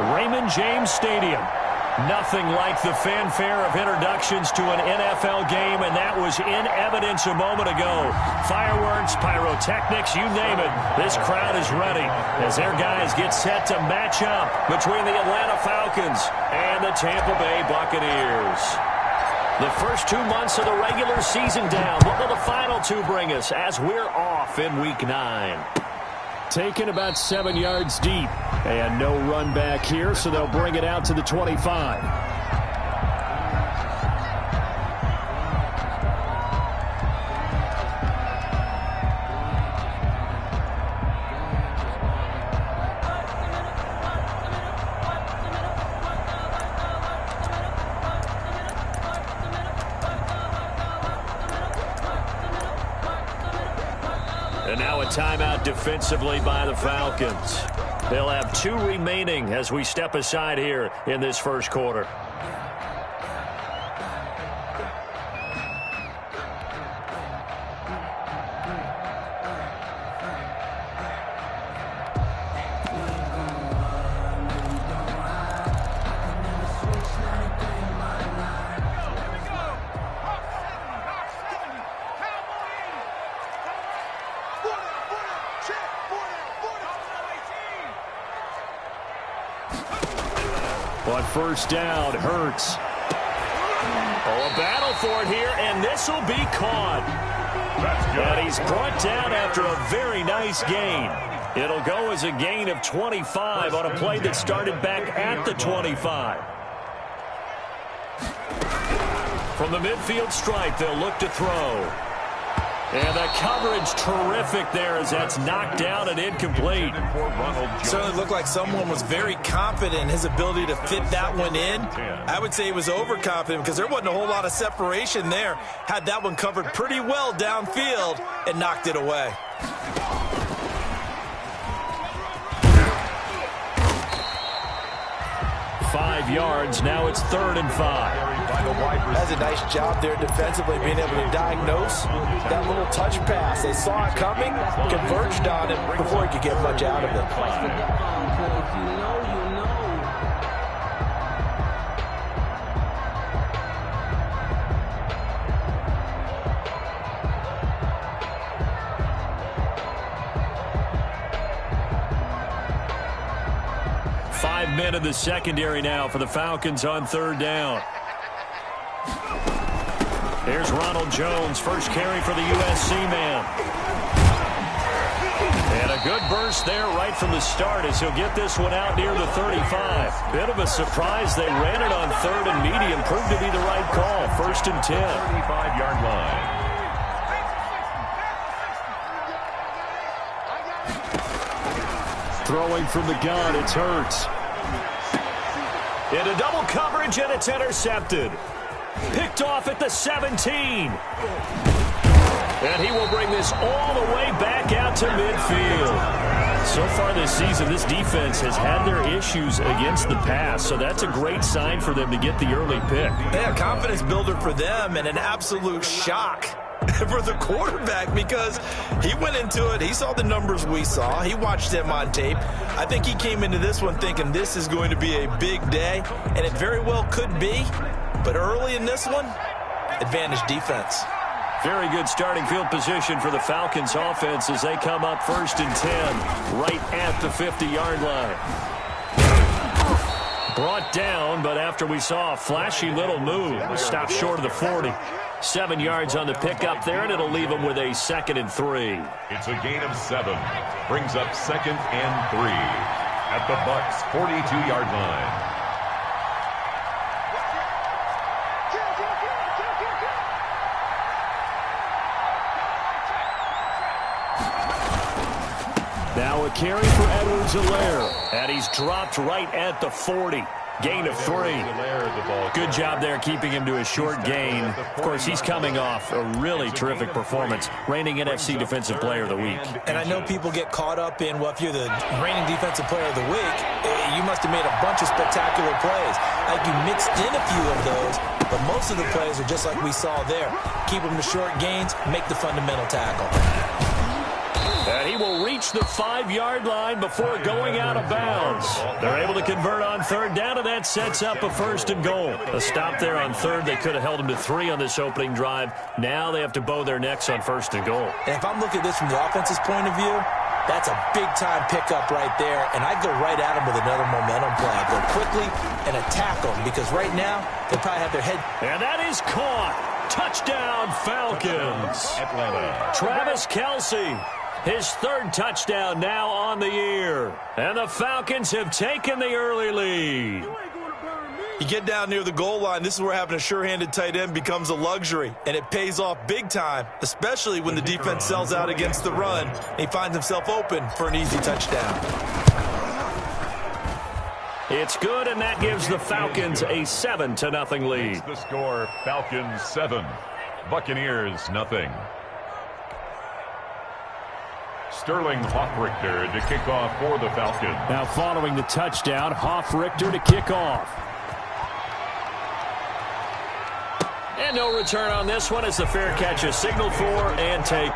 Raymond James Stadium. Nothing like the fanfare of introductions to an NFL game, and that was in evidence a moment ago. Fireworks, pyrotechnics, you name it. This crowd is ready as their guys get set to match up between the Atlanta Falcons and the Tampa Bay Buccaneers. The first 2 months of the regular season down. What will the final two bring us as we're off in Week 9? Taken about 7 yards deep. And no run back here, so they'll bring it out to the 25. And now a timeout defensively by the Falcons. They'll have 2 remaining as we step aside here in this first quarter. But first down, Hurts. Oh, a battle for it here, and this will be caught. And he's brought down after a very nice gain. It'll go as a gain of 25 on a play that started back at the 25. From the midfield stripe, they'll look to throw. And the coverage terrific there as that's knocked down and incomplete. Certainly looked like someone was very confident in his ability to fit that one in. I would say he was overconfident because there wasn't a whole lot of separation there. Had that one covered pretty well downfield and knocked it away. Five yards. Now it's 3rd and 5. That's a nice job there defensively, being able to diagnose that little touch pass. They saw it coming, converged on it before he could get much out of it. 5 men in the secondary now for the Falcons on 3rd down. Here's Ronald Jones, first carry for the USC man. And a good burst there right from the start as he'll get this one out near the 35. Bit of a surprise. They ran it on 3rd and medium. Proved to be the right call. 1st and 10. 35-yard line. Throwing from the gun, it's Hurts. Into double coverage, and it's intercepted. Picked off at the 17. And he will bring this all the way back out to midfield. So far this season, this defense has had their issues against the pass, so that's a great sign for them to get the early pick. Yeah, confidence builder for them and an absolute shock for the quarterback because he went into it. He saw the numbers we saw. He watched them on tape. I think he came into this one thinking this is going to be a big day, and it very well could be. But early in this one, advantage defense. Very good starting field position for the Falcons offense as they come up 1st and 10 right at the 50-yard line. Brought down, but after we saw a flashy little move, stopped short of the 40. 7 yards on the pickup there, and it'll leave them with a 2nd and 3. It's a gain of 7. Brings up 2nd and 3 at the Bucs' 42-yard line. Now a carry for Edwards-Helaire. And he's dropped right at the 40. Gain of 3. Good job there keeping him to a short gain. Of course, he's coming off a really terrific performance, reigning NFC Defensive Player of the Week. And I know people get caught up in, well, if you're the reigning Defensive Player of the Week, you must have made a bunch of spectacular plays. Like you mixed in a few of those, but most of the plays are just like we saw there. Keep them to short gains, make the fundamental tackle. And he will reach the 5-yard line before going out of bounds. They're able to convert on third down, and that sets up a 1st and goal. A stop there on third. They could have held them to 3 on this opening drive. Now they have to bow their necks on 1st and goal. And if I'm looking at this from the offense's point of view, that's a big-time pickup right there, and I'd go right at them with another momentum play. I'd go quickly and attack them, because right now they probably have their head. And that is caught. Touchdown, Falcons. Atlanta. Travis Kelce, his 3rd touchdown now on the year. And the Falcons have taken the early lead. You get down near the goal line, this is where having a sure-handed tight end becomes a luxury, and it pays off big time, especially when the defense sells out against the run, and he finds himself open for an easy touchdown. It's good, and that gives the Falcons a 7-0 lead. The score, Falcons 7, Buccaneers 0. Sterling Hoffrichter to kick off for the Falcons. Now following the touchdown, Hoffrichter to kick off. And no return on this one as the fair catch is signaled for and take.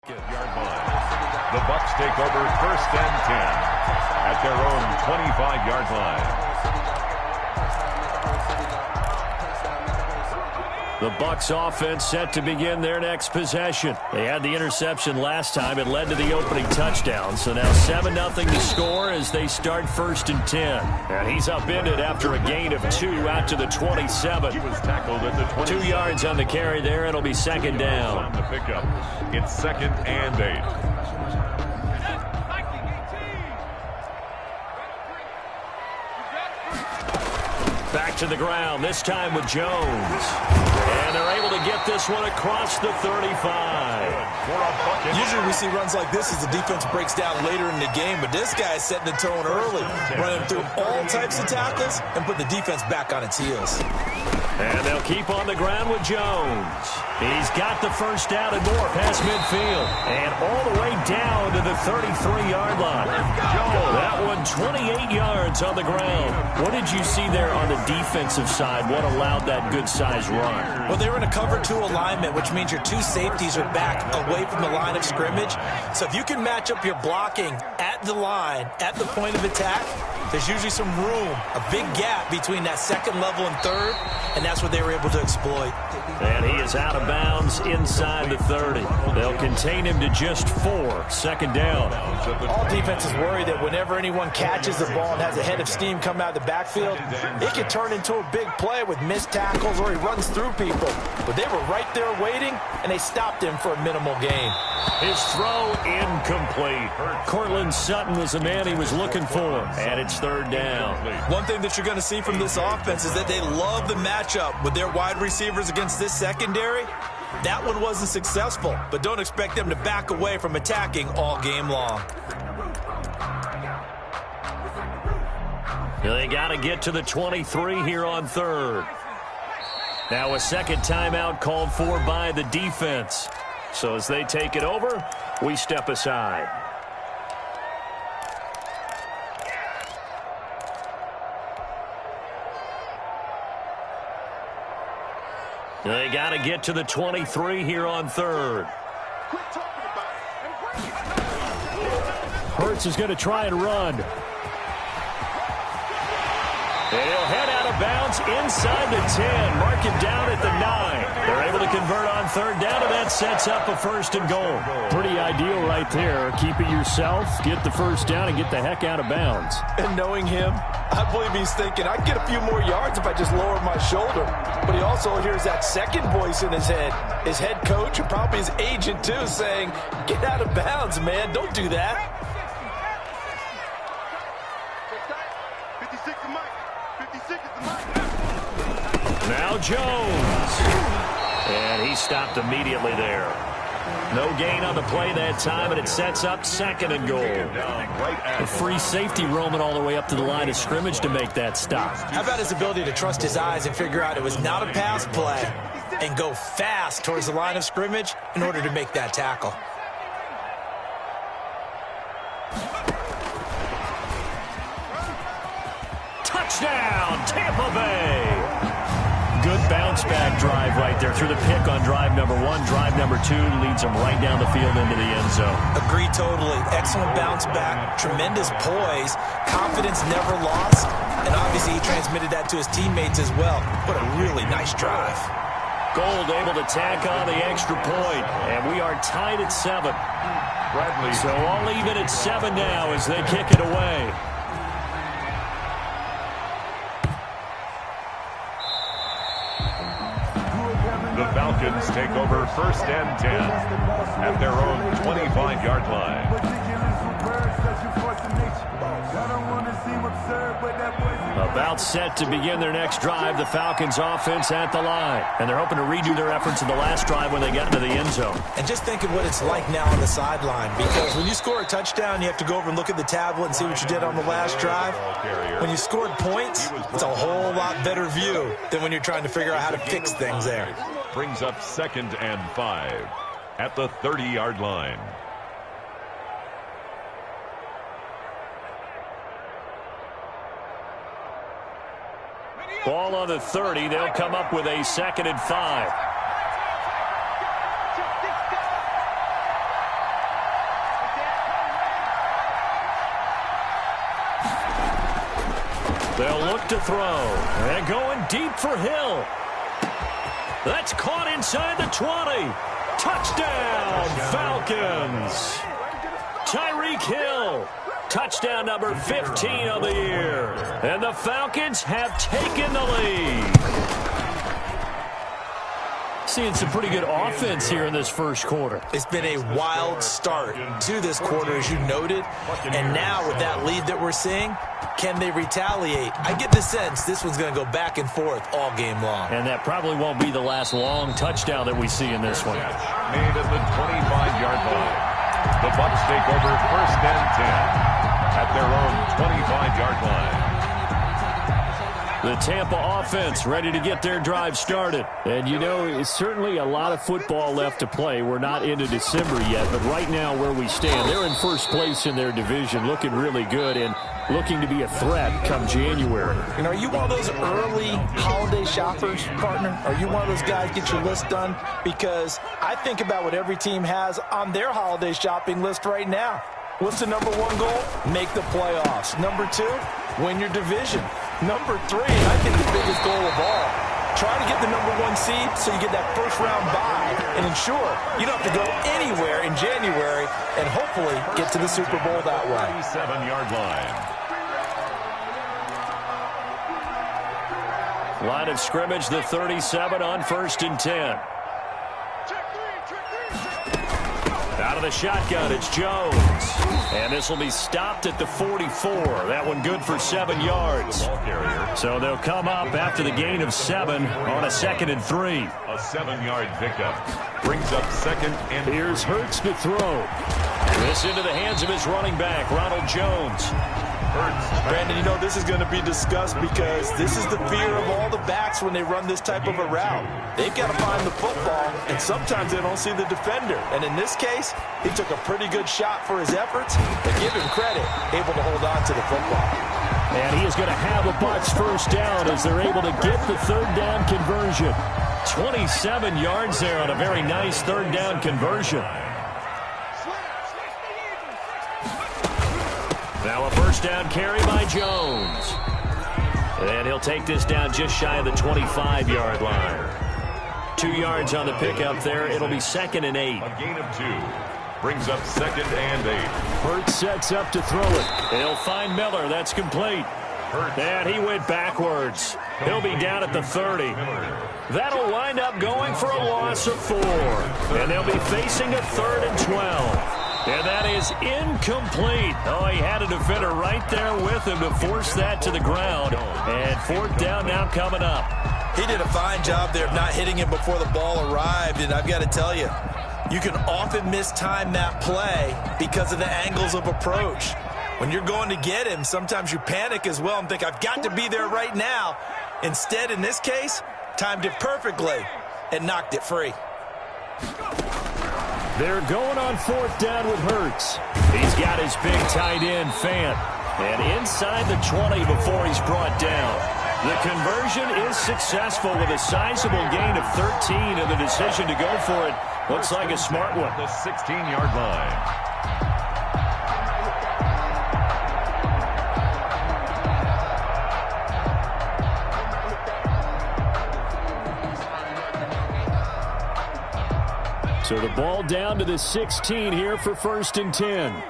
Yard line. The Bucs take over 1st and 10 at their own 25-yard line. The Bucs offense set to begin their next possession. They had the interception last time. It led to the opening touchdown. So now 7-0 to score as they start 1st and 10. And he's upended after a gain of 2 out to the 27. He was tackled at the 27. 2 yards on the carry there. It'll be 2nd down. On the pickup. It's 2nd and 8. Back to the ground, this time with Jones. And they're able to get this one across the 35. Usually we see runs like this as the defense breaks down later in the game, but this guy is setting the tone early, running through all types of tackles and put the defense back on its heels. And they'll keep on the ground with Jones. He's got the 1st down and more past midfield. And all the way down to the 33-yard line. That one 28 yards on the ground. What did you see there on the defensive side? What allowed that good-sized run? Well, they were in a cover 2 alignment, which means your 2 safeties are back away from the line of scrimmage. So if you can match up your blocking at the line, at the point of attack, there's usually some room, a big gap between that 2nd level and 3rd, and that's what they were able to exploit. And he is out of bounds inside the 30. They'll contain him to just 4. 2nd down. All defenses worry that whenever anyone catches the ball and has a head of steam come out of the backfield, it can turn into a big play with missed tackles or he runs through people. But they were right there waiting, and they stopped him for a minimal gain. His throw incomplete. Cortland Sutton was the man he was looking for, and it's 3rd down. One thing that you're going to see from this offense is that they love the matchup with their wide receivers against this secondary. That one wasn't successful, but don't expect them to back away from attacking all game long. They got to get to the 23 here on 3rd. Now a 2nd timeout called for by the defense. So as they take it over, we step aside. They got to get to the 23 here on 3rd. Hurts is going to try and run. And he'll head out of bounds inside the 10. Mark him down at the 9. They're able to convert on 3rd down, and that sets up a 1st and goal. Pretty ideal right there. Keep it yourself, get the 1st down, and get the heck out of bounds. And knowing him, I believe he's thinking, I'd get a few more yards if I just lowered my shoulder. But he also hears that 2nd voice in his head. His head coach, and probably his agent too, saying, get out of bounds, man. Don't do that. Now Jones. And he stopped immediately there. No gain on the play that time, and it sets up 2nd and goal. A free safety roaming all the way up to the line of scrimmage to make that stop. How about his ability to trust his eyes and figure out it was not a pass play and go fast towards the line of scrimmage in order to make that tackle? Touchdown, Tampa Bay! Good bounce-back drive right there through the pick on drive number 1. Drive number 2 leads them right down the field into the end zone. Agree totally. Excellent bounce-back, tremendous poise, confidence never lost, and obviously he transmitted that to his teammates as well. What a really nice drive. Gold able to tack on the extra point, and we are tied at 7. So all even at 7 now as they kick it away. The Falcons take over 1st and 10 at their own 25-yard line. About set to begin their next drive, the Falcons offense at the line. And they're hoping to redo their efforts in the last drive when they got into the end zone. And just think of what it's like now on the sideline, because when you score a touchdown, you have to go over and look at the tablet and see what you did on the last drive. When you scored points, it's a whole lot better view than when you're trying to figure out how to fix things there. Brings up 2nd and 5 at the 30-yard line. Ball on the 30. They'll come up with a 2nd and 5. They'll look to throw. And going deep for Hill. That's caught inside the 20. Touchdown, Falcons. Tyreek Hill. Touchdown number 15 of the year. And the Falcons have taken the lead. Seeing some pretty good offense here in this first quarter. It's been a wild start to this quarter, as you noted. And now with that lead that we're seeing, can they retaliate? I get the sense this one's going to go back and forth all game long. And that probably won't be the last long touchdown that we see in this one. Made at the 25-yard line. The Bucs take over 1st and 10 at their own 25-yard line. The Tampa offense ready to get their drive started. And, you know, it's certainly a lot of football left to play. We're not into December yet, but right now where we stand, they're in first place in their division, looking really good and looking to be a threat come January. And are you one of those early holiday shoppers, partner? Are you one of those guys get your list done? Because I think about what every team has on their holiday shopping list right now. What's the number 1 goal? Make the playoffs. Number 2, win your division. Number 3, I think the biggest goal of all, try to get the number 1 seed so you get that first-round bye and ensure you don't have to go anywhere in January and hopefully get to the Super Bowl that way. 37-yard line. Line of scrimmage, the 37 on 1st and 10. Out of the shotgun, it's Jones. And this will be stopped at the 44. That one good for 7 yards. So they'll come up after the gain of 7 on a 2nd and 3. A 7-yard pickup brings up 2nd and 3. Here's Hurts to throw. This into the hands of his running back, Ronald Jones. Brandon, you know this is going to be discussed because this is the fear of all the backs when they run this type of a route. They've got to find the football, and sometimes they don't see the defender. And in this case, he took a pretty good shot for his efforts, but give him credit, able to hold on to the football. And he is going to have a Bucs first down as they're able to get the 3rd down conversion. 27 yards there on a very nice 3rd down conversion. Now a first down carry by Jones. And he'll take this down just shy of the 25-yard line. 2 yards on the pickup there. It'll be 2nd and 8. A gain of 2 brings up 2nd and 8. Hurts sets up to throw it. They'll find Miller. That's complete. And he went backwards. He'll be down at the 30. That'll wind up going for a loss of 4. And they'll be facing a 3rd and 12. And that is incomplete. Oh, he had a defender right there with him to force that to the ground. And 4th down now coming up. He did a fine job there of not hitting him before the ball arrived, and I've got to tell you, you can often mistime that play because of the angles of approach. When you're going to get him, sometimes you panic as well and think, I've got to be there right now. Instead, in this case, timed it perfectly and knocked it free. They're going on 4th down with Hurts. He's got his big tight end, Fant. And inside the 20 before he's brought down. The conversion is successful with a sizable gain of 13, and the decision to go for it looks like a smart one. The 16-yard line. So the ball down to the 16 here for 1st and 10.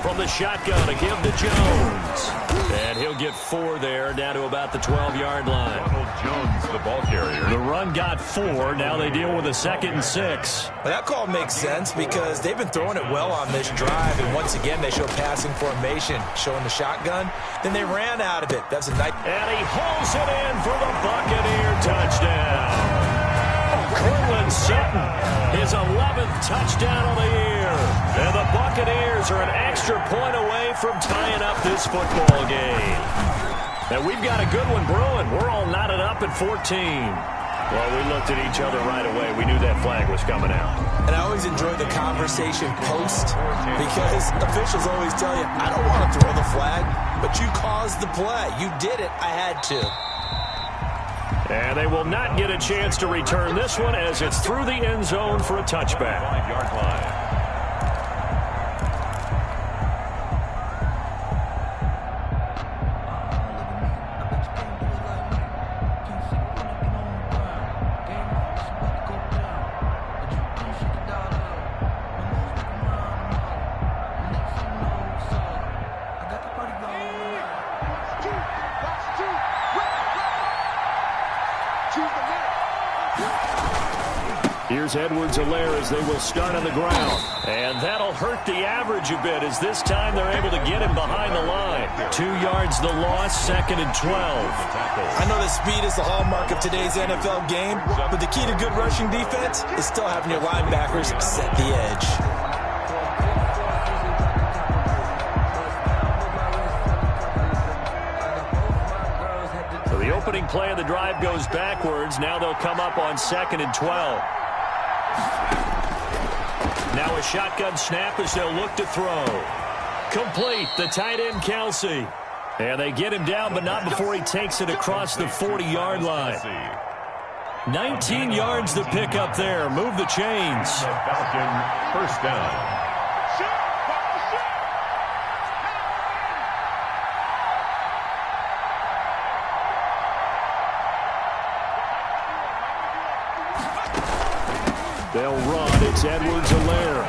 From the shotgun, a give to Jones. And he'll get 4 there, down to about the 12-yard line. Ronald Jones, the ball carrier. The run got 4. Now they deal with a 2nd and 6. Well, that call makes sense because they've been throwing it well on this drive, and once again they show passing formation, showing the shotgun. Then they ran out of it. That's a nice. And he hauls it in for the Buccaneer touchdown. Cortland Sutton, his 11th touchdown of the year. And the Buccaneers are an extra point away from tying up this football game. And we've got a good one brewing. We're all knotted up at 14. Well, we looked at each other right away. We knew that flag was coming out. And I always enjoy the conversation post because officials always tell you, I don't want to throw the flag, but you caused the play. You did it. I had to. And they will not get a chance to return this one as it's through the end zone for a touchback. 5-yard line. Here's Edwards-Helaire as they will start on the ground. And that'll hurt the average a bit as this time they're able to get him behind the line. 2 yards the loss, 2nd and 12. I know that speed is the hallmark of today's NFL game, but the key to good rushing defense is still having your linebackers set the edge. So the opening play of the drive goes backwards. Now they'll come up on 2nd and 12. Now a shotgun snap as they'll look to throw. Complete, the tight end Kelsey. And they get him down, but not before he takes it across the 40-yard line. 19 yards to pick up there. Move the chains. Falcon, 1st down. They'll run. It's Edwards-Helaire.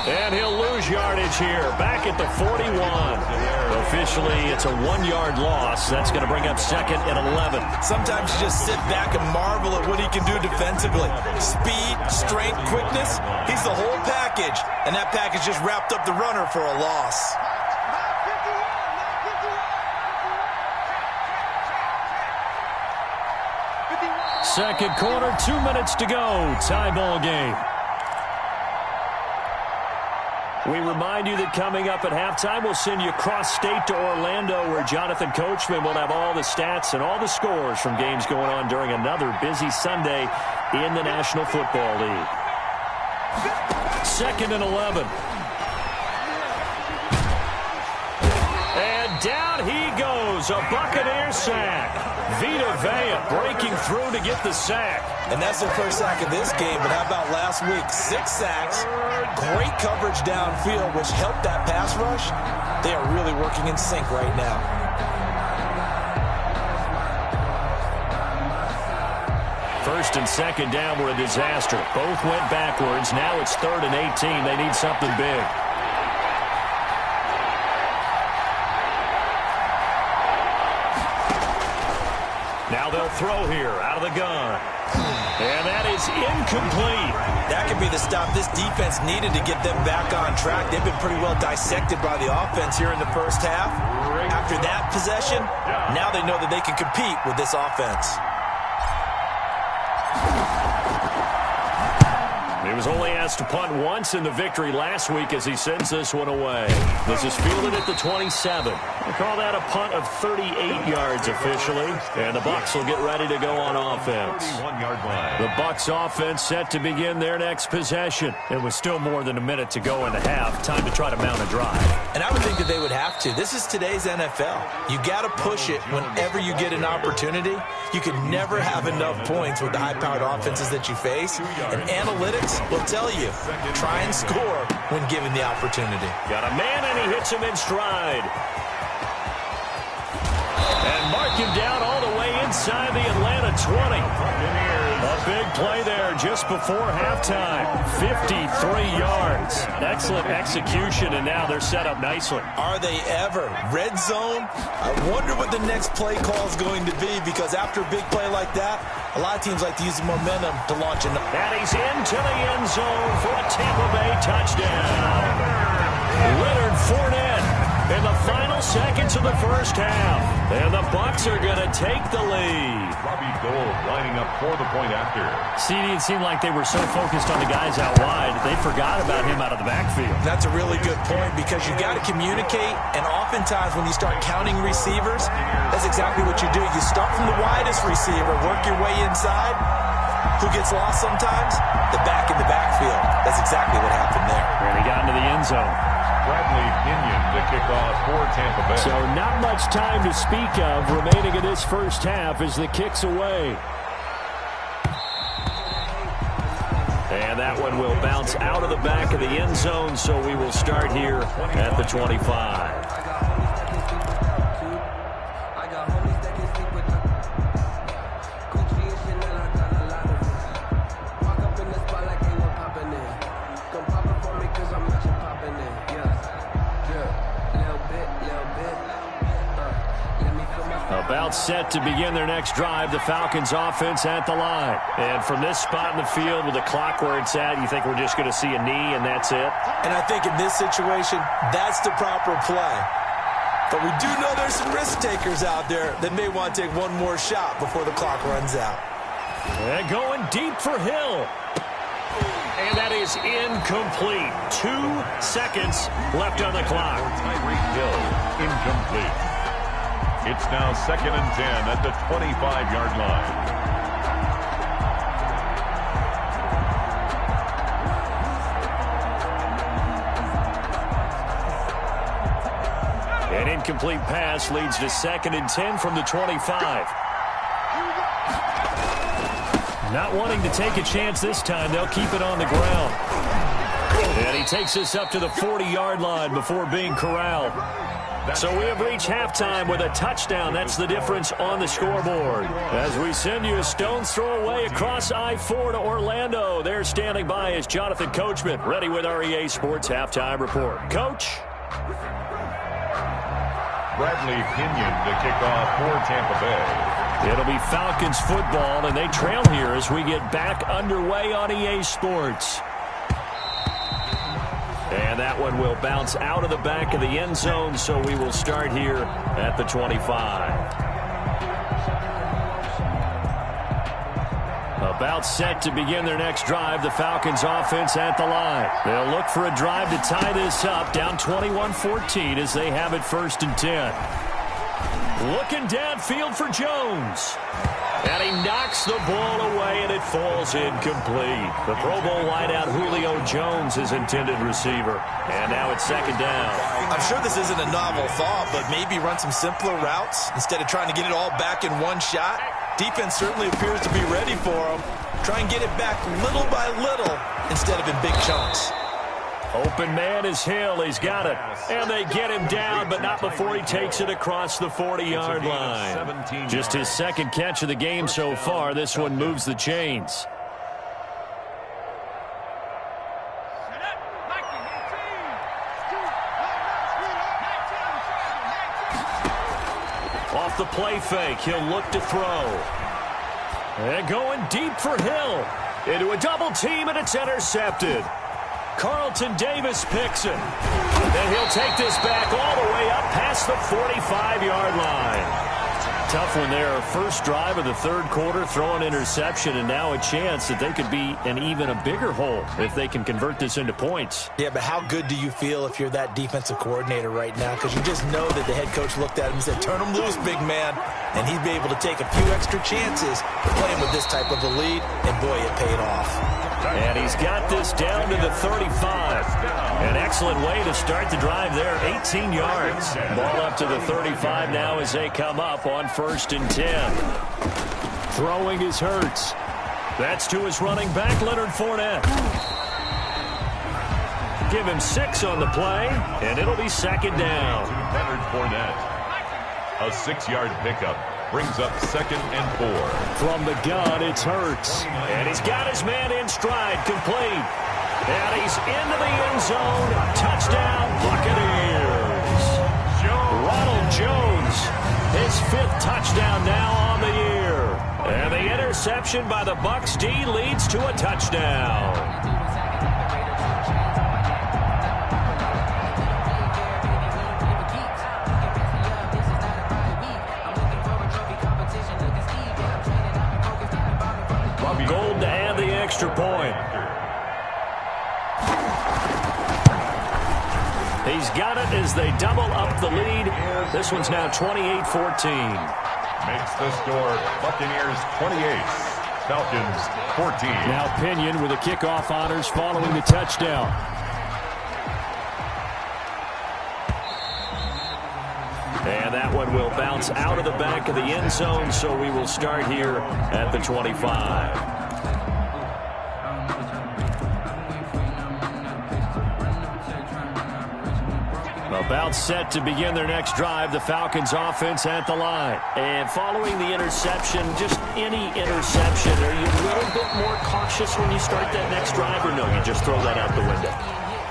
And he'll lose yardage here. Back at the 41. Officially, it's a 1-yard loss. That's going to bring up 2nd and 11. Sometimes you just sit back and marvel at what he can do defensively. Speed, strength, quickness. He's the whole package. And that package just wrapped up the runner for a loss. Second quarter, 2 minutes to go. Tie ball game. We remind you that coming up at halftime, we'll send you cross-state to Orlando, where Jonathan Coachman will have all the stats and all the scores from games going on during another busy Sunday in the National Football League. 2nd and 11. And down he goes. A Buccaneer sack. Vita Vea breaking through to get the sack. And that's their first sack of this game, but how about last week? 6 sacks, great coverage downfield, which helped that pass rush. They are really working in sync right now. First and 2nd down were a disaster. Both went backwards. Now it's 3rd and 18. They need something big. Now they'll throw here out of the gun. And that is incomplete. That could be the stop this defense needed to get them back on track. They've been pretty well dissected by the offense here in the first half. After that possession, now they know that they can compete with this offense. He was only asked to punt once in the victory last week as he sends this one away. This is fielded at the 27. They call that a punt of 38 yards officially, and the Bucs will get ready to go on offense. The Bucs offense set to begin their next possession. It was still more than a minute to go in the half. Time to try to mount a drive. And I would think that they would have to. This is today's NFL. You got to push it whenever you get an opportunity. You can never have enough points with the high-powered offenses that you face. And analytics will tell you, try and score when given the opportunity. Got a man, and he hits him in stride. And mark him down all the way inside the Atlanta 20. A big play there just before halftime. 53 yards. Excellent execution, and now they're set up nicely. Are they ever? Red zone? I wonder what the next play call is going to be, because after a big play like that, a lot of teams like to use the momentum to launch an... And he's into the end zone for a Tampa Bay touchdown. Leonard Fournette in the final seconds of the first half. And the Bucs are going to take the lead. Robbie Gould lining up for the point after. CD, it seemed like they were so focused on the guys out wide, they forgot about him out of the backfield. That's a really good point, because you got to communicate, and oftentimes when you start counting receivers, that's exactly what you do. You start from the widest receiver, work your way inside. Who gets lost sometimes? The back in the backfield. That's exactly what happened there. And he got into the end zone. Bradley Pinion to kick off for Tampa Bay. So not much time to speak of remaining in this first half as the kick's away. And that one will bounce out of the back of the end zone, so we will start here at the 25. About set to begin their next drive, the Falcons offense at the line. And from this spot in the field with the clock where it's at, you think we're just going to see a knee and that's it? And I think in this situation, that's the proper play. But we do know there's some risk takers out there that may want to take one more shot before the clock runs out. And going deep for Hill. And that is incomplete. 2 seconds left on the clock. Tyreek Hill, incomplete. It's now 2nd and 10 at the 25-yard line. An incomplete pass leads to 2nd and 10 from the 25. Not wanting to take a chance this time, they'll keep it on the ground. And he takes us up to the 40-yard line before being corralled. So we have reached halftime with a touchdown. That's the difference on the scoreboard. As we send you a stone's throw away across I-4 to Orlando. There standing by is Jonathan Coachman, ready with our EA Sports Halftime Report. Coach? Bradley Pinion to kick off for Tampa Bay. It'll be Falcons football, and they trail here as we get back underway on EA Sports. And that one will bounce out of the back of the end zone, so we will start here at the 25. About set to begin their next drive, the Falcons offense at the line. They'll look for a drive to tie this up, down 21-14 as they have it 1st and 10. Looking downfield for Jones. And he knocks the ball away, and it falls incomplete. The Pro Bowl wideout Julio Jones is intended receiver. And now it's 2nd down. I'm sure this isn't a novel thought, but maybe run some simpler routes instead of trying to get it all back in one shot. Defense certainly appears to be ready for him. Try and get it back little by little instead of in big chunks. Open man is Hill. He's got it. And they get him down, but not before he takes it across the 40-yard line. Just his 2nd catch of the game so far. This one moves the chains. Off the play fake, he'll look to throw. And going deep for Hill. Into a double team, and it's intercepted. Carlton Davis picks it. And he'll take this back all the way up past the 45-yard line. Tough one there. First drive of the third quarter, throw an interception, and now a chance that they could be in even a bigger hole if they can convert this into points. Yeah, but how good do you feel if you're that defensive coordinator right now? Because you just know that the head coach looked at him and said, turn him loose, big man. And he'd be able to take a few extra chances playing with this type of a lead, and boy, it paid off. And he's got this down to the 35. An excellent way to start the drive there, 18 yards. Ball up to the 35 now as they come up on 1st and 10. Throwing is Hurts. That's to his running back, Leonard Fournette. Give him 6 on the play, and it'll be 2nd down. Leonard Fournette. A 6-yard pickup. Brings up 2nd and 4. From the gun, it's Hurts. And he's got his man in stride, complete. And he's into the end zone. Touchdown, Buccaneers. Ronald Jones, his 5th touchdown now on the year. And the interception by the Bucs D leads to a touchdown. Gold to add the extra point. He's got it as they double up the lead. This one's now 28-14. Makes the score Buccaneers 28, Falcons 14. Now Pinion with the kickoff honors following the touchdown. And that one will bounce out of the back of the end zone, so we will start here at the 25. About set to begin their next drive, the Falcons offense at the line. And following the interception, just any interception, are you a little bit more cautious when you start that next drive, or no, you just throw that out the window?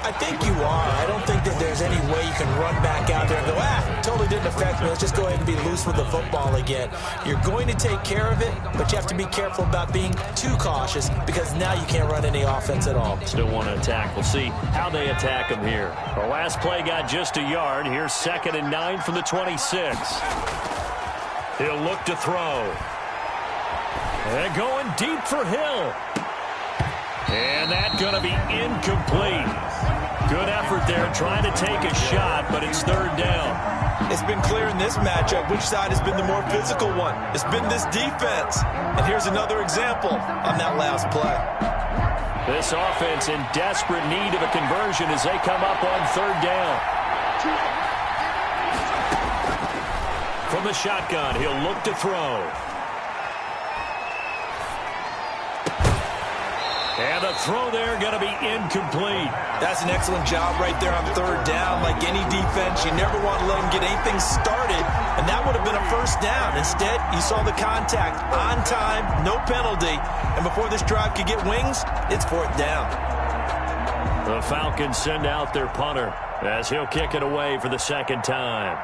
I think you are. I don't think that there's any way you can run back out there and go, totally didn't affect me. Let's just go ahead and be loose with the football again. You're going to take care of it, but you have to be careful about being too cautious because now you can't run any offense at all. Still want to attack. We'll see how they attack them here. The last play got just a yard. Here's 2nd and 9 from the 26. He'll look to throw. And going deep for Hill. And that's going to be incomplete. Good effort there trying to take a shot, but it's 3rd down. It's been clear in this matchup which side has been the more physical one. It's been this defense. And here's another example on that last play. This offense in desperate need of a conversion as they come up on 3rd down. From the shotgun, he'll look to throw. And the throw there going to be incomplete. That's an excellent job right there on 3rd down. Like any defense, you never want to let them get anything started, and that would have been a 1st down. Instead, you saw the contact on time, no penalty, and before this drive could get wings, it's 4th down. The Falcons send out their punter as he'll kick it away for the 2nd time.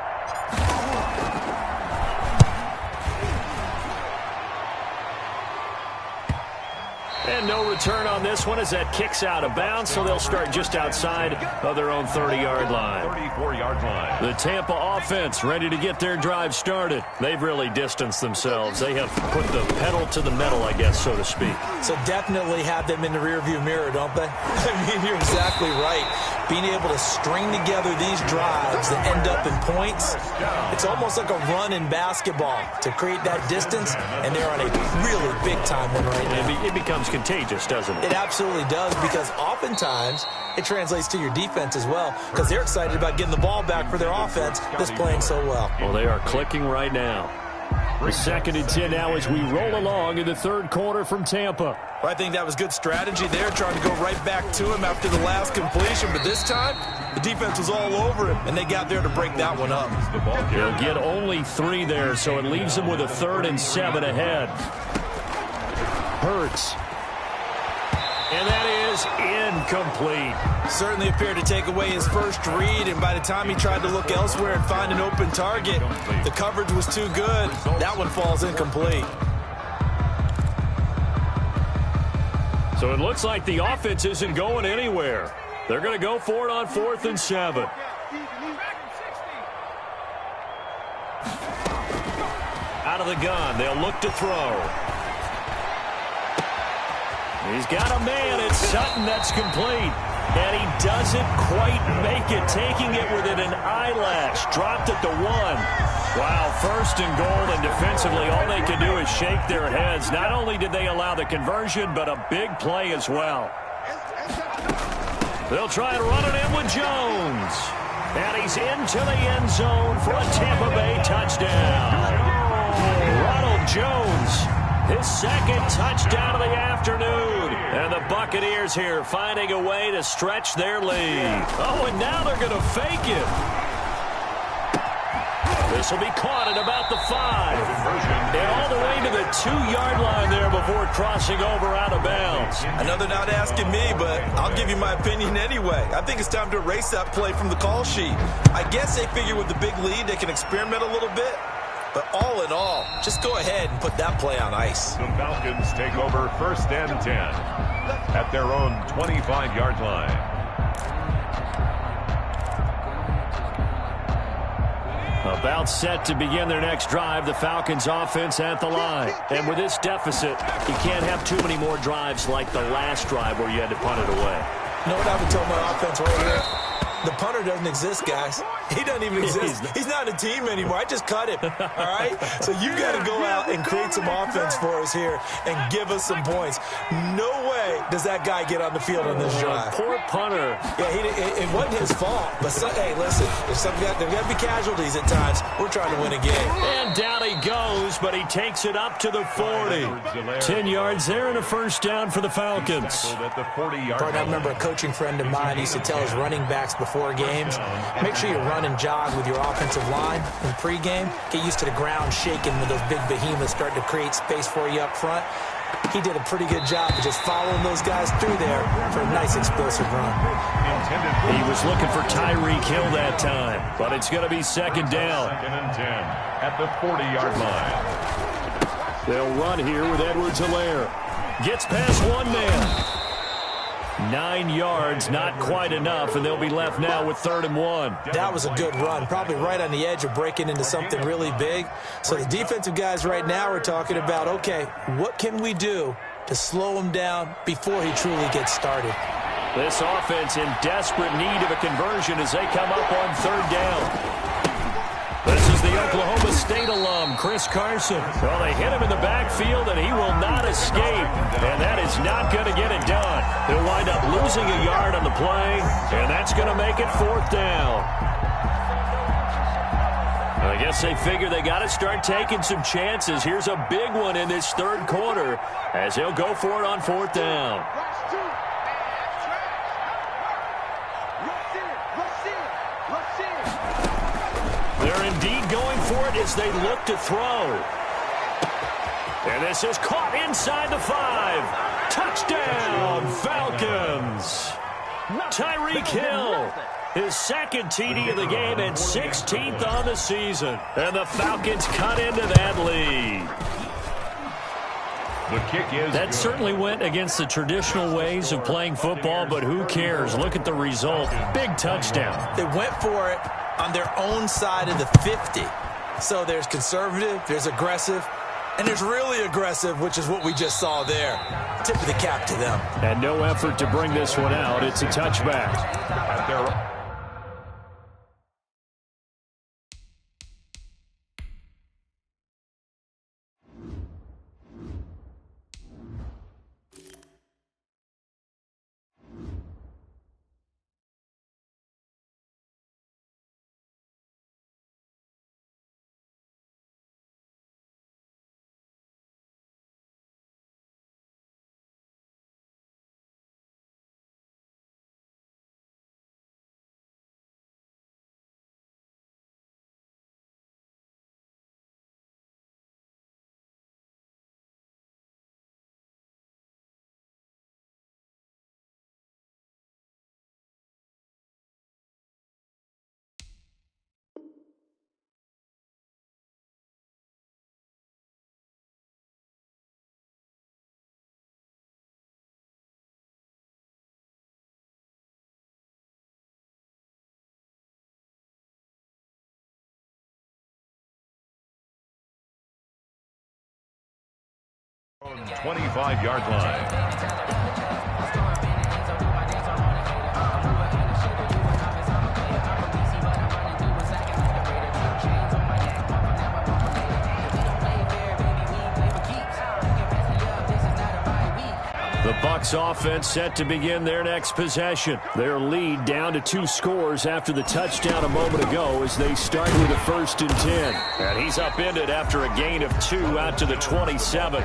And no return on this one as that kicks out of bounds, so they'll start just outside of their own 30-yard line. 34-yard line. The Tampa offense ready to get their drive started. They've really distanced themselves. They have put the pedal to the metal, I guess, so to speak. So definitely have them in the rearview mirror, don't they? I mean, you're exactly right. Being able to string together these drives that end up in points, it's almost like a run in basketball to create that distance, and they're on a really big-time one right now. It becomes contagious, doesn't it? It absolutely does, because oftentimes it translates to your defense as well, because they're excited about getting the ball back for their offense that's playing so well. Well, they are clicking right now. The 2nd and 10 now as we roll along in the 3rd quarter from Tampa. Well, I think that was good strategy there, trying to go right back to him after the last completion. But this time, the defense was all over him, and they got there to break that one up. He'll get only 3 there, so it leaves him with a 3rd and 7 ahead. Hurts. And that is incomplete. Certainly appeared to take away his first read, and by the time he tried to look elsewhere and find an open target, the coverage was too good. That one falls incomplete. So it looks like the offense isn't going anywhere. They're going to go for it on 4th and 7. Out of the gun. They'll look to throw. He's got a man. It's Sutton. That's complete. And he doesn't quite make it, taking it within an eyelash. Dropped at the 1. Wow, 1st and goal, and defensively all they can do is shake their heads. Not only did they allow the conversion, but a big play as well. They'll try and run it in with Jones. And he's into the end zone for a Tampa Bay touchdown. Ronald Jones, his 2nd touchdown of the afternoon. And the Buccaneers here finding a way to stretch their lead. Oh, and now they're going to fake it. This will be caught at about the 5. And all the way to the 2-yard line there before crossing over out of bounds. I know they're not asking me, but I'll give you my opinion anyway. I think it's time to erase that play from the call sheet. I guess they figure with the big lead they can experiment a little bit. But all in all, just go ahead and put that play on ice. The Falcons take over 1st and 10 at their own 25-yard line. About set to begin their next drive, the Falcons offense at the line. And with this deficit, you can't have too many more drives like the last drive where you had to punt it away. You know what I would tell my offense right here? The punter doesn't exist, guys. He doesn't even exist. He's not a team anymore. I just cut him, all right? So you've got to go out and create some offense for us here and give us some points. No way does that guy get on the field on this drive. Poor punter. Yeah, it wasn't his fault. But, hey, listen, there's got to be casualties at times. We're trying to win a game. And down he goes, but he takes it up to the 40. 10 yards there and a 1st down for the Falcons. I remember a coaching friend of mine used to tell his running backs before games, make sure you run and jog with your offensive line in pregame. Get used to the ground shaking when those big behemoths start to create space for you up front. He did a pretty good job of just following those guys through there for a nice explosive run. He was looking for Tyreek Hill that time, but it's going to be 2nd down. 2nd and 10 at the 40-yard line. They'll run here with Edwards-Helaire. Gets past one man. 9 yards, not quite enough, and they'll be left now with 3rd and 1. That was a good run, probably right on the edge of breaking into something really big. So the defensive guys right now are talking about, okay, what can we do to slow him down before he truly gets started? This offense in desperate need of a conversion as they come up on 3rd down. This is the Oklahoma State alum, Chris Carson. Well, they hit him in the backfield, and he will not escape. And that is not going to get it done. He'll wind up losing a yard on the play, and that's going to make it 4th down. I guess they figure they got to start taking some chances. Here's a big one in this 3rd quarter as he'll go for it on 4th down. They're indeed going for it as they look to throw. And this is caught inside the 5. Touchdown, Falcons. Tyreek Hill, his 2nd TD of the game and 16th on the season. And the Falcons cut into that lead. The kick is that good. certainly went against the traditional ways of playing football, but who cares? Look at the result. Big touchdown. They went for it on their own side of the 50. So there's conservative, there's aggressive, and there's really aggressive, which is what we just saw there. Tip of the cap to them. And no effort to bring this one out. It's a touchback. At their 25-yard line. The Bucs offense set to begin their next possession. Their lead down to 2 scores after the touchdown a moment ago as they start with a 1st and 10. And he's upended after a gain of 2 out to the 27.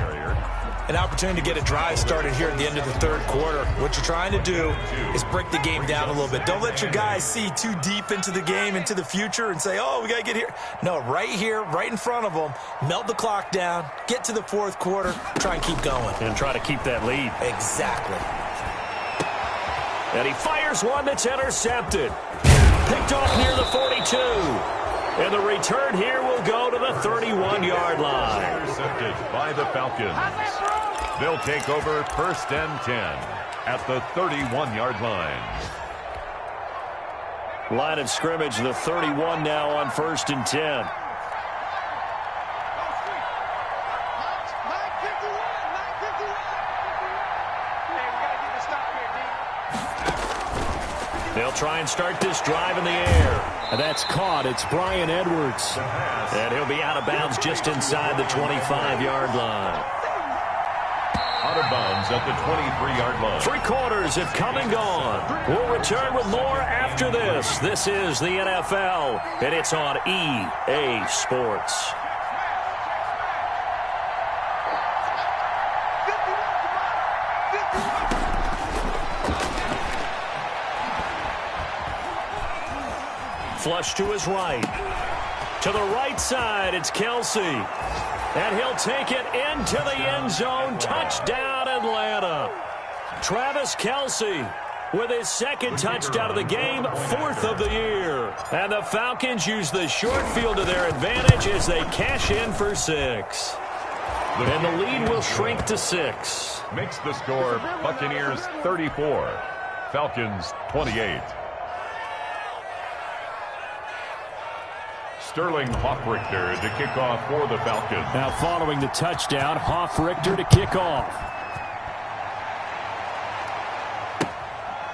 An opportunity to get a drive started here at the end of the 3rd quarter. What you're trying to do is break the game down a little bit. Don't let your guys see too deep into the game, into the future, and say, oh, we got to get here. No, right here, right in front of them, melt the clock down, get to the 4th quarter, try and keep going. And try to keep that lead. Exactly. And he fires one that's intercepted. Picked off near the 42. And the return here will go to the 31-yard line. Intercepted by the Falcons. They'll take over 1st and 10 at the 31-yard line. Line of scrimmage, the 31 now on 1st and 10. They'll try and start this drive in the air. And that's caught. It's Bryan Edwards. And he'll be out of bounds just inside the 25-yard line. Out of bounds at the 23-yard line. 3 quarters have come and gone. We'll return with more after this. This is the NFL, and it's on EA Sports. Flush to his right. To the right side, it's Kelsey. And he'll take it into the end zone. Touchdown, Atlanta. Travis Kelsey with his 2nd touchdown of the game, 4th of the year. And the Falcons use the short field to their advantage as they cash in for 6. And the lead will shrink to 6. Makes the score Buccaneers 34, Falcons 28. Sterling Hoffrichter to kick off for the Falcons. Now following the touchdown, Hoffrichter to kick off.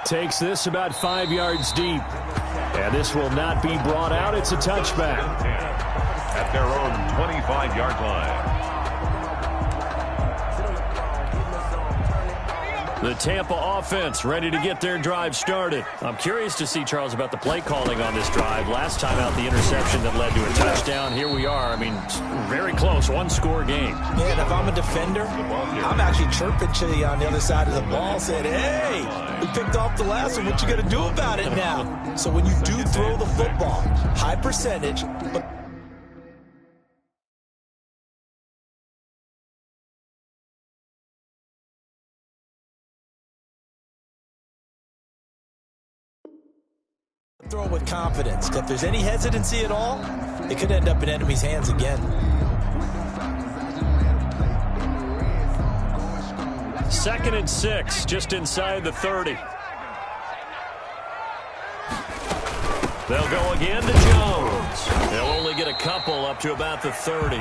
Takes this about 5 yards deep. And this will not be brought out. It's a touchback. At their own 25-yard line. The Tampa offense ready to get their drive started. I'm curious to see, Charles, about the play calling on this drive. Last time out, the interception that led to a touchdown. Here we are. I mean, very close, 1-score game. Yeah, and if I'm a defender, I'm actually chirping to you on the other side of the ball, saying, hey, we picked off the last one. What you going to do about it now? So when you do throw the football, high percentage, but throw it with confidence. If there's any hesitancy at all, it could end up in enemy's hands again. 2nd and 6, just inside the 30. They'll go again to Jones. They'll only get a couple up to about the 30.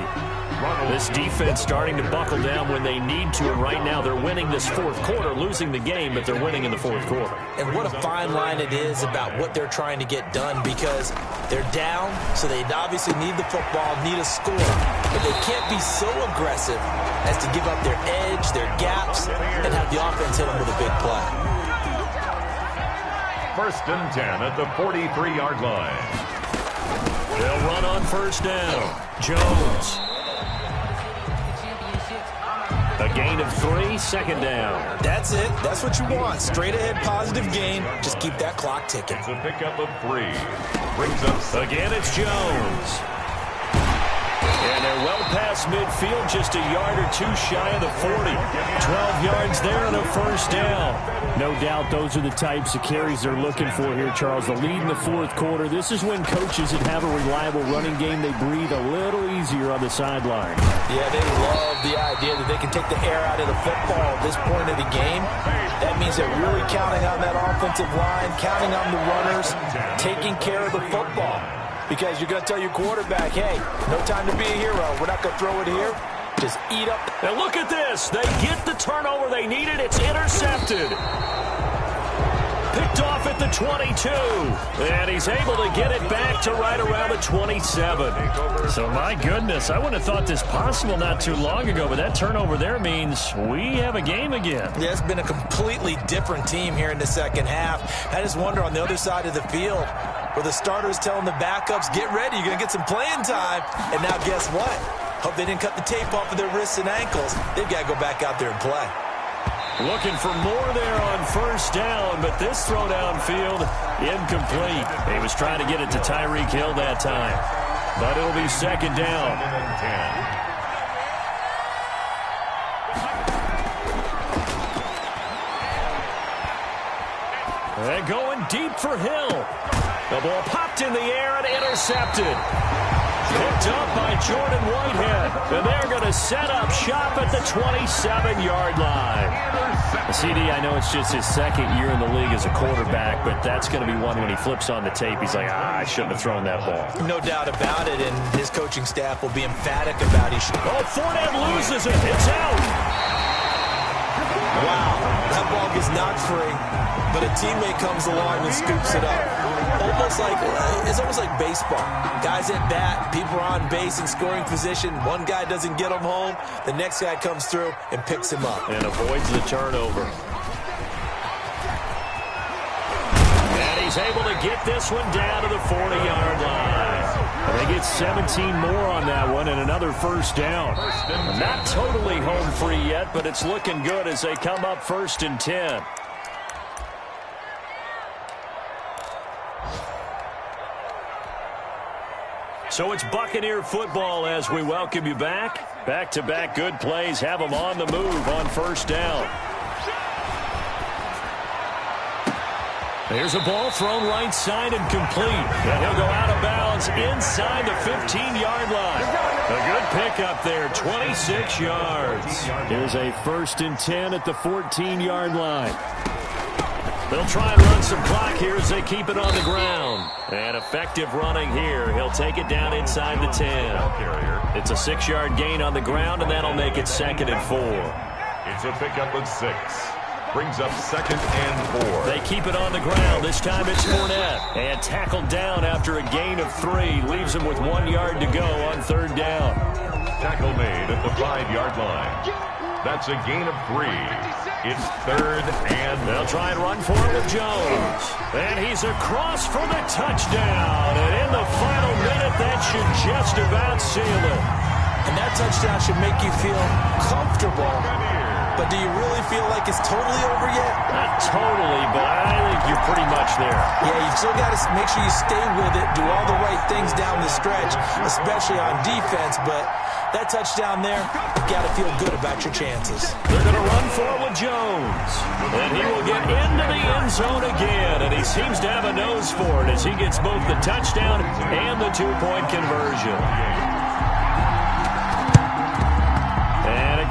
This defense starting to buckle down when they need to, and right now they're winning this 4th quarter, losing the game, but they're winning in the 4th quarter. And what a fine line it is about what they're trying to get done, because they're down, so they obviously need the football, need a score, but they can't be so aggressive as to give up their edge, their gaps, and have the offense hit them with a big play. 1st and 10 at the 43-yard line. They'll run on 1st down. Jones. A gain of 3, 2nd down. That's it. That's what you want. Straight ahead, positive gain. Just keep that clock ticking. It's a pickup of 3. Brings up again, it's Jones. And they're well past midfield, just a yard or 2 shy of the 40. 12 yards there and a 1st down. No doubt those are the types of carries they're looking for here, Charles. The lead in the 4th quarter. This is when coaches that have a reliable running game, they breathe a little easier on the sideline. Yeah, they love the idea that they can take the air out of the football at this point of the game. That means they're really counting on that offensive line, counting on the runners, taking care of the football. Because you're going to tell your quarterback, hey, no time to be a hero. We're not going to throw it here. Just eat up. And look at this. They get the turnover they needed. It's intercepted. Picked off at the 22. And he's able to get it back to right around the 27. So, my goodness, I wouldn't have thought this possible not too long ago, but that turnover there means we have a game again. Yeah, it's been a completely different team here in the second half. I just wonder on the other side of the field where the starters telling the backups, get ready, you're going to get some playing time. And now guess what? Hope they didn't cut the tape off of their wrists and ankles. They've got to go back out there and play. Looking for more there on first down, but this throw downfield, incomplete. He was trying to get it to Tyreek Hill that time, but it'll be second down. They're going deep for Hill. The ball popped in the air and intercepted. Picked up by Jordan Whitehead. And they're going to set up shop at the 27-yard line. CD, I know it's just his second year in the league as a quarterback, but that's going to be one when he flips on the tape. He's like, I shouldn't have thrown that ball. No doubt about it, and his coaching staff will be emphatic about it. Oh, Fournette loses it. It's out. Wow, that ball gets knocked free, but a teammate comes along and scoops it up. It's almost like baseball. Guys at bat, people are on base in scoring position. One guy doesn't get him home. The next guy comes through and picks him up. And avoids the turnover. And he's able to get this one down to the 40-yard line. They get 17 more on that one and another first down. Not totally home free yet, but it's looking good as they come up 1st and 10. So it's Buccaneer football as we welcome you back. Back-to-back good plays have them on the move on first down. There's a ball thrown right side and complete. And he'll go out of bounds inside the 15-yard line. A good pickup there, 26 yards. Here's a 1st and 10 at the 14-yard line. They'll try and run some clock here as they keep it on the ground. And effective running here. He'll take it down inside the 10. It's a 6-yard gain on the ground, and that'll make it 2nd and 4. It's a pickup of 6. Brings up 2nd and 4. They keep it on the ground. This time it's Fournette. And tackled down after a gain of 3. Leaves him with 1 yard to go on 3rd down. Tackle made at the 5-yard line. That's a gain of 3. It's 3rd and... They'll try and run for it with Jones. And he's across for the touchdown. And in the final minute, that should just about seal it. And that touchdown should make you feel comfortable. But do you really feel like it's totally over yet? Not totally, but I think you're pretty much there. Yeah, you've still got to make sure you stay with it, do all the right things down the stretch, especially on defense. But that touchdown there, you've got to feel good about your chances. They're going to run for it with Jones. And he will get into the end zone again. And he seems to have a nose for it as he gets both the touchdown and the 2-point conversion.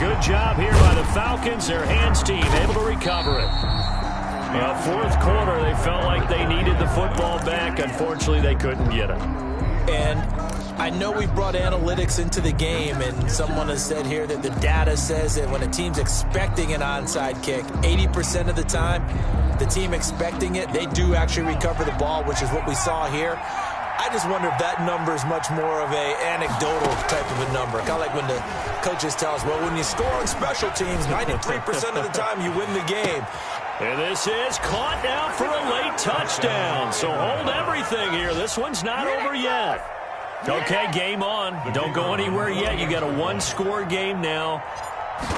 Good job here by the Falcons. Their hands team able to recover it. Well, 4th quarter, they felt like they needed the football back. Unfortunately, they couldn't get it. And I know we brought analytics into the game, and someone has said here that the data says that when a team's expecting an onside kick, 80% of the time, the team expecting it, they do actually recover the ball, which is what we saw here. I just wonder if that number is much more of a anecdotal type of a number. Kind of like when the coaches tell us, well, when you score on special teams, 93% of the time you win the game. And this is caught now for a late touchdown. So hold everything here. This one's not over yet. Okay, game on. Don't go anywhere yet. You got a 1-score game now.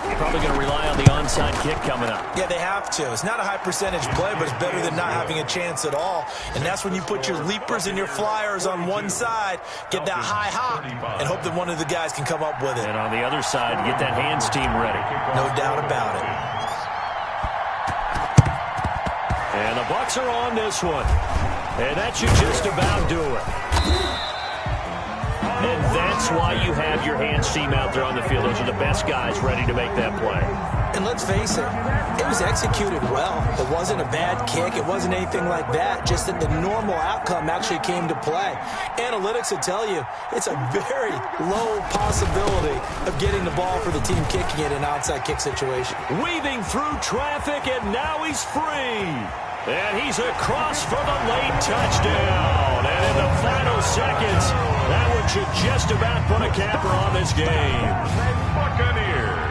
You're probably going to rely on the onside kick coming up. Yeah, they have to. It's not a high percentage play, but it's better than not having a chance at all. And that's when you put your leapers and your flyers on one side, get that high hop, and hope that one of the guys can come up with it. And on the other side, get that hands team ready. No doubt about it. And the Bucs are on this one. And that should just about do it. And that's why you have your hands team out there on the field. Those are the best guys ready to make that play. And let's face it, it was executed well. It wasn't a bad kick. It wasn't anything like that. Just that the normal outcome actually came to play. Analytics will tell you it's a very low possibility of getting the ball for the team kicking it in an onside kick situation. Weaving through traffic, and now he's free. And he's across for the late touchdown. And in the final seconds, that one should just about put a capper on this game. Buccaneers.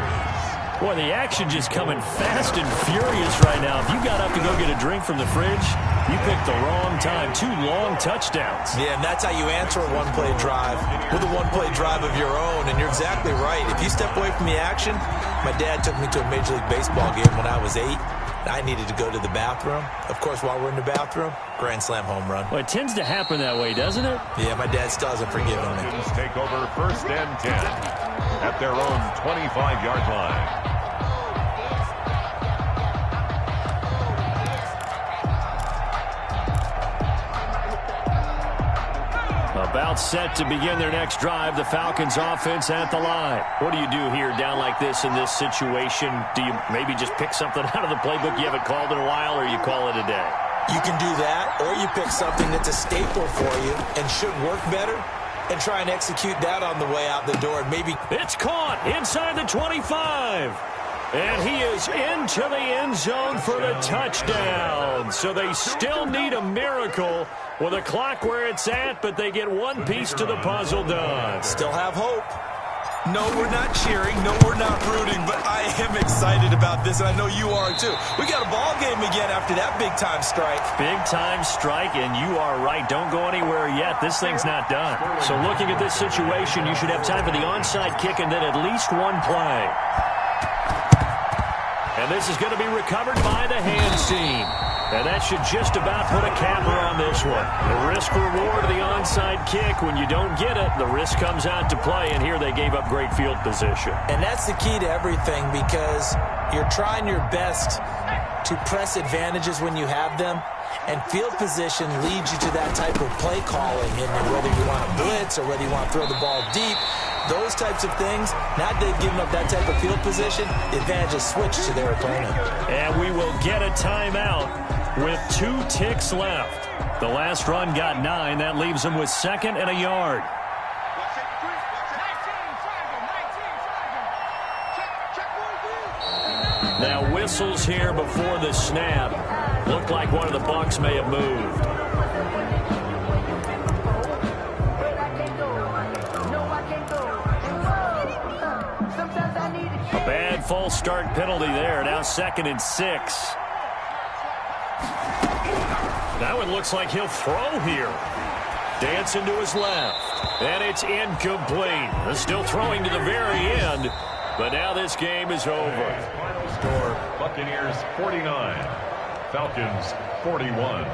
Boy, the action just coming fast and furious right now. If you got up to go get a drink from the fridge, you picked the wrong time. 2 long touchdowns. Yeah, and that's how you answer a one-play drive, with a one-play drive of your own. And you're exactly right. If you step away from the action, my dad took me to a Major League Baseball game when I was 8. I needed to go to the bathroom. Of course, while we're in the bathroom, grand slam home run. Well, it tends to happen that way, doesn't it? Yeah, my dad still hasn't forgiven me. Falcons take over 1st and 10 at their own 25-yard line. About set to begin their next drive. The Falcons offense at the line. What do you do here down like this in this situation? Do you maybe just pick something out of the playbook you haven't called in a while, or you call it a day? You can do that, or you pick something that's a staple for you and should work better and try and execute that on the way out the door. And maybe it's caught inside the 25. And he is into the end zone for the touchdown. So they still need a miracle with a clock where it's at, but they get one piece to the puzzle done. Still have hope. No, we're not cheering. No, we're not rooting, but I am excited about this, and I know you are too. We got a ball game again after that big-time strike. Big-time strike, and you are right. Don't go anywhere yet. This thing's not done. So looking at this situation, you should have time for the onside kick and then at least one play. And this is going to be recovered by the hands team. And that should just about put a capper on this one. The risk-reward of the onside kick, when you don't get it, the risk comes out to play, and here they gave up great field position. And that's the key to everything, because you're trying your best to press advantages when you have them, and field position leads you to that type of play calling, and whether you want to blitz or whether you want to throw the ball deep, those types of things, now they've given up that type of field position, the advantage is switched to their opponent. And we will get a timeout with 2 ticks left. The last run got 9. That leaves them with 2nd and a yard. Now whistles here before the snap. Looked like one of the Bucs may have moved. A bad false start penalty there. Now 2nd and 6. That one looks like he'll throw here. Dancing to his left. And it's incomplete. Still throwing to the very end. But now this game is over. Final score, Buccaneers 49, Falcons 41.